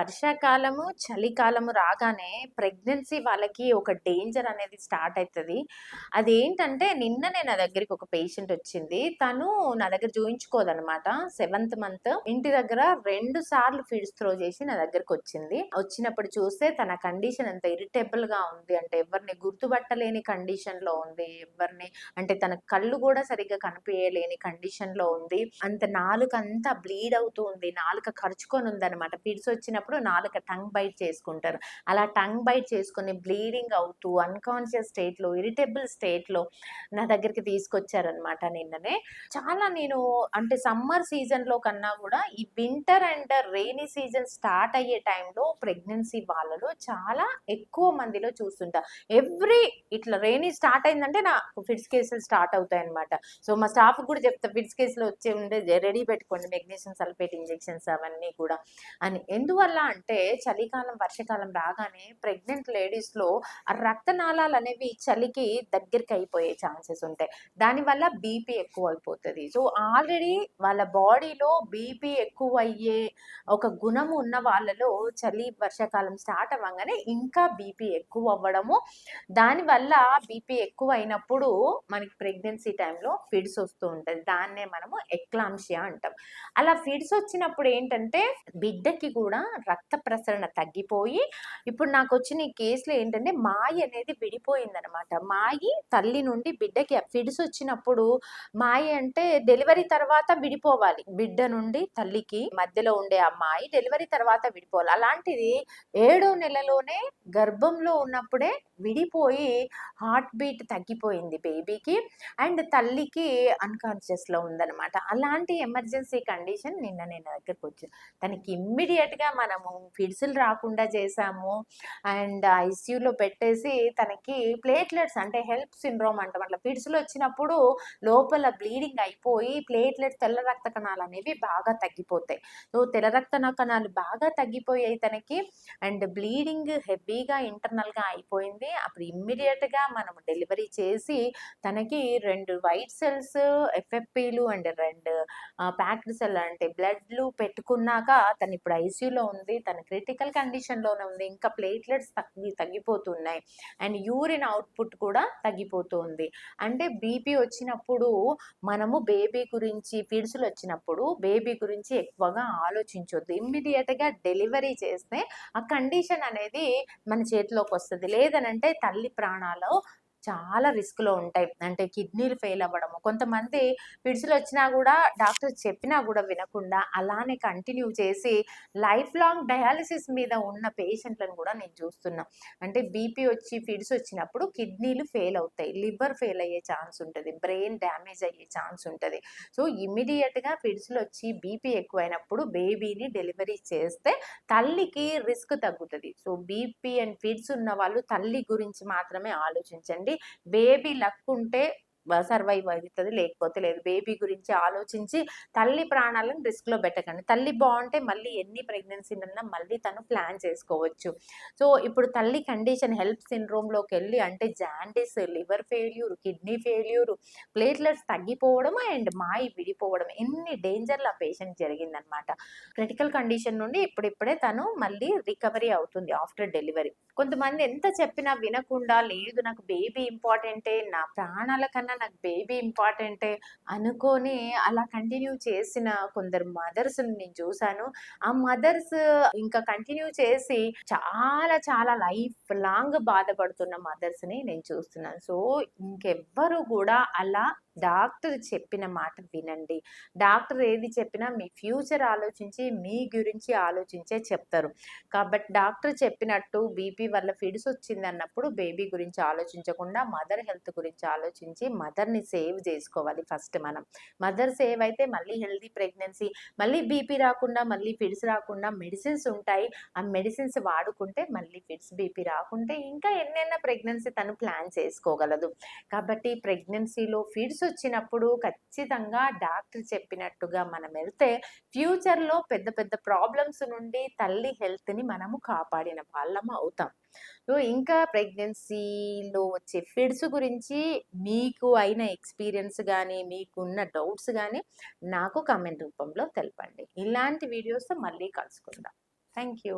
వర్షాకాలము, చలికాలము రాగానే ప్రెగ్నెన్సీ వాళ్ళకి ఒక డేంజర్ అనేది స్టార్ట్ అయితది. అదేంటంటే నిన్ననే నా దగ్గరికి ఒక పేషెంట్ వచ్చింది. తను నా దగ్గర చూయించుకోదనమాట. 7th month. ఇంటి దగ్గర 2 సార్లు ఫీడ్స్ త్రో చేసి నా దగ్గరకొచ్చింది. వచ్చినప్పుడు చూస్తే తన కండిషన్ ఎంత ఇరిటబుల్‌గా ఉంది అంటే ఎవరిని గుర్తుపట్టలేని కండిషన్‌లో ఉంది. అంటే తన కళ్ళు గూడా సరిగ్గా కనిపియలేని కండిషన్‌లో ఉంది. నాలుకంతా బ్లీడ్ అవుతూ ఉంది. నాలుక కరుచుకొని ఉందనమాట. ఫిట్స్ వచ్చినప్పుడు నాలుక టంగ్ బైట్ చేసుకుంటారు. అలా టంగ్ బైట్ చేసుకొని బ్లీడింగ్ అవుతూ అన్‌కాన్షియస్ స్టేట్‌లో, ఇరిటబుల్ స్టేట్‌లో నా దగ్గరికి తీసుకొచ్చారనమాట నిన్ననే. చాలా నేను అంటే సమ్మర్ సీజన్‌లో కన్నా గూడా ఈ winter and rainy season start అయ్యే టైంలో ప్రెగ్నెన్సీ వాళ్ళలో చాలా ఎక్కువ మందిలో చూస్తుంటా. ఇట్లా రెయినీ స్టార్ట్ అయిందంటే నాకు ఫిట్స్ కేసులు స్టార్ట్ అవుతాయన్నమాట. సో, మా స్టాఫ్‌కి గూడా చెప్తా ఫిట్స్ కేసులు వచ్చే ఉండే రెడీ పెట్టుకోండి మెగ్నీషియం సల్ఫేట్ ఇంజెక్షన్స్ అవన్నీ కూడా అని. ఎందువల్ల అంటే చలికాలం, వర్షాకాలం రాగానే ప్రెగ్నెంట్ లేడీస్‌లో ఆ రక్తనాళాలు అనేవి చలికి దగ్గరికి అయిపోయే ఛాన్సెస్ ఉంటాయి. దానివల్ల బీపీ ఎక్కువైపోతది. సో, ఆల్రెడీ వాళ్ళ బాడీలో బీపీ ఎక్కువయ్యే ఒక గుణం ఉన్న వాళ్ళలో చలి, వర్షాకాలం స్టార్ట్ అవ్వంగానే ఇంకా బీపీ ఎక్కువవ్వడము, దానివల్ల బీపీ ఎక్కువైనప్పుడు మనకి ప్రెగ్నెన్సీ టైంలో ఫిడ్స్ వస్తూ ఉంటది. దాన్నే మనము ఎక్లాంప్షియా అంటాం. అలా ఫిడ్స్ వచ్చినప్పుడు ఏంటంటే బిడ్డకి కూడా రక్త ప్రసరణ తగ్గిపోయి ఇప్పుడు నాకొచ్చిన ఈ కేసులో ఏంటంటే మాయి అనేది విడిపోయిందనమాట. మాయి తల్లి నుండి బిడ్డకి ఫిడ్స్ వచ్చినప్పుడు మాయి అంటే డెలివరీ తర్వాత విడిపోవాలి. బిడ్డ నుండి తల్లికి మధ్యలో ఉండే ఆ మాయి డెలివరీ తర్వాత విడిపోవాలి. అలాంటిది 7వ నెలలోనే గర్భంలో ఉన్నప్పుడే విడిపోయి హార్ట్ బీట్ తగ్గిపోయింది బేబీకి. అండ్ తల్లికి అన్‌కాన్షియస్‌లో ఉందనమాట. అలాంటి ఎమర్జెన్సీ కండిషన్ నిన్ననే నా దగ్గరకొచ్చింది. తనకి ఇమ్మీడియేట్‌గా మనము ఫిడ్స్‌లు రాకుండా చేశాము. అండ్ ఐసీయూలో పెట్టేసి తనకి ప్లేట్లెట్స్ అంటే హెల్ప్ సిండ్రోమ్ అంటాం. అట్లా ఫిడ్స్‌లు వచ్చినప్పుడు లోపల బ్లీడింగ్ అయిపోయి ప్లేట్లెట్స్ తెల్ల రక్త కణాలనేవి బాగా తగ్గిపోతాయి. సో, తెల్ల రక్త కణాలు బాగా తగ్గిపోయాయి తనకి. అండ్ బ్లీడింగ్ హెవీగా ఇంటర్నల్‌గా అయిపోయింది. అప్పుడు ఇమ్మీడియేట్‌గా మనం డెలివరీ చేసి తనకి 2 వైట్ సెల్స్, ఎఫ్ఎఫ్‌పీలు అండ్ 2 ప్యాక్డ్ సెల్ అంటే బ్లడ్‌లు పెట్టుకున్నాక తనిప్పుడు ఐసీయూలో ఉంది. తను క్రిటికల్ కండిషన్‌లోనే ఉంది. ఇంకా ప్లేట్లెట్స్ తగ్గిపోతున్నాయి. అండ్ యూరిన్ అవుట్‌పుట్ కూడా తగ్గిపోతూ ఉంది. అంటే బీపీ వచ్చినప్పుడు మనము బేబీ గురించి ఫిడ్స్‌లొచ్చినప్పుడు బేబీ గురించి ఎక్కువగా ఆలోచించొద్దు. ఇమ్మీడియేట్‌గా డెలివరీ చేస్తే ఆ కండిషన్ అనేది మన చేతిలోకొస్తది. లేదనంటే తల్లి ప్రాణాలు చాలా రిస్క్‌లో ఉంటాయి. అంటే కిడ్నీలు ఫెయిల్ అవ్వడము. కొంతమంది ఫిడ్స్‌లొచ్చినా గూడా డాక్టర్స్ చెప్పినా గూడా వినకుండా అలానే కంటిన్యూ చేసి లైఫ్ లాంగ్ డయాలిసిస్ మీద ఉన్న పేషెంట్‌లను గూడా నేను చూస్తున్నా. అంటే బీపీ వచ్చి ఫిడ్స్ వచ్చినప్పుడు కిడ్నీలు ఫెయిల్ అవుతాయి. లివర్ ఫెయిల్ అయ్యే ఛాన్స్ ఉంటది. బ్రెయిన్ డ్యామేజ్ అయ్యే ఛాన్స్ ఉంటది. సో, ఇమ్మీడియేట్‌గా ఫిడ్స్‌లొచ్చి బీపీ ఎక్కువైనప్పుడు బేబీని డెలివరీ చేస్తే తల్లికి రిస్క్ తగ్గుతది. సో, బీపీ అండ్ ఫిడ్స్ ఉన్న వాళ్ళు తల్లి గురించి మాత్రమే ఆలోచించండి. బేబీ లక్ ఉంటే సర్వైవ్ అవుతది. లేకపోతే లేదు. బేబీ గురించి ఆలోచించి తల్లి ప్రాణాలను రిస్క్‌లో పెట్టకండి. తల్లి బావుంటే మళ్ళీ ఎన్ని ప్రెగ్నెన్సీలున్నా మళ్ళీ తను ప్లాన్ చేసుకోవచ్చు. సో, ఇప్పుడు తల్లి కండిషన్ హెల్ప్ సిండ్రోమ్‌లోకెళ్ళి అంటే jaundice, liver failure, kidney failure, platelets తగ్గిపోవడం అండ్ మాయి విడిపోవడం ఎన్ని డేంజర్‌లు ఆ పేషెంట్‌కి జరిగిందనమాట. క్రిటికల్ కండిషన్ నుండి ఇప్పుడిప్పుడే తను మళ్ళీ రికవరీ అవుతుంది ఆఫ్టర్ డెలివరీ. కొంతమంది ఎంత చెప్పినా వినకుండా లేదు నాకు బేబీ ఇంపార్టెంటే, నా ప్రాణాల కన్నా నాకు బేబీ ఇంపార్టెంటే అనుకోని అలా కంటిన్యూ చేసిన కొందరు మదర్స్‌ని నేను చూసాను. ఆ మదర్స్ ఇంకా కంటిన్యూ చేసి చాలా చాలా లైఫ్ లాంగ్ బాధపడుతున్న మదర్స్‌ని నేను చూస్తున్నాను. సో, ఇంకెవ్వరు గూడా అలా డాక్టర్ చెప్పిన మాట వినండి. డాక్టర్ ఏది చెప్పినా మీ ఫ్యూచర్ ఆలోచించి, మీ గురించి ఆలోచించే చెప్తారు. కాబట్టి డాక్టర్ చెప్పినట్టు బీపీ వల్ల ఫిడ్స్ వచ్చిందన్నప్పుడు బేబీ గురించి ఆలోచించకుండా మదర్ హెల్త్ గురించి ఆలోచించి మదర్‌ని సేవ్ జేసుకోవాలి ఫస్ట్ మనం. మదర్ సేవ్ అయితే మళ్ళీ హెల్తీ ప్రెగ్నెన్సీ, మళ్ళీ బీపీ రాకుండా, మళ్ళీ ఫిడ్స్ రాకుండా మెడిసిన్స్ ఉంటాయి. ఆ మెడిసిన్స్ వాడుకుంటే మళ్ళీ ఫిడ్స్, బీపీ రాకుంటే ఇంకా ఎన్నైనా ప్రెగ్నెన్సీ తను ప్లాన్ చేసుకోగలదు. కాబట్టి ప్రెగ్నెన్సీలో ఫిడ్స్ వచ్చినప్పుడు ఖచ్చితంగా డాక్టర్ చెప్పినట్టుగా మనం వెళ్తే ఫ్యూచర్‌లో పెద్ద పెద్ద ప్రాబ్లమ్స్ నుండి తల్లి హెల్త్‌ని మనము కాపాడిన వాళ్ళము అవుతాం. సో, ఇంకా ప్రెగ్నెన్సీలో వచ్చే ఫిడ్స్ గురించి మీకు అయిన ఎక్స్‌పీరియన్స్ గాని, మీకున్న డౌట్స్ గాని నాకు కామెంట్ రూపంలో తెలపండి. ఇలాంటి వీడియోస్‌తో మళ్ళీ కలుసుకుందాం. Thank you.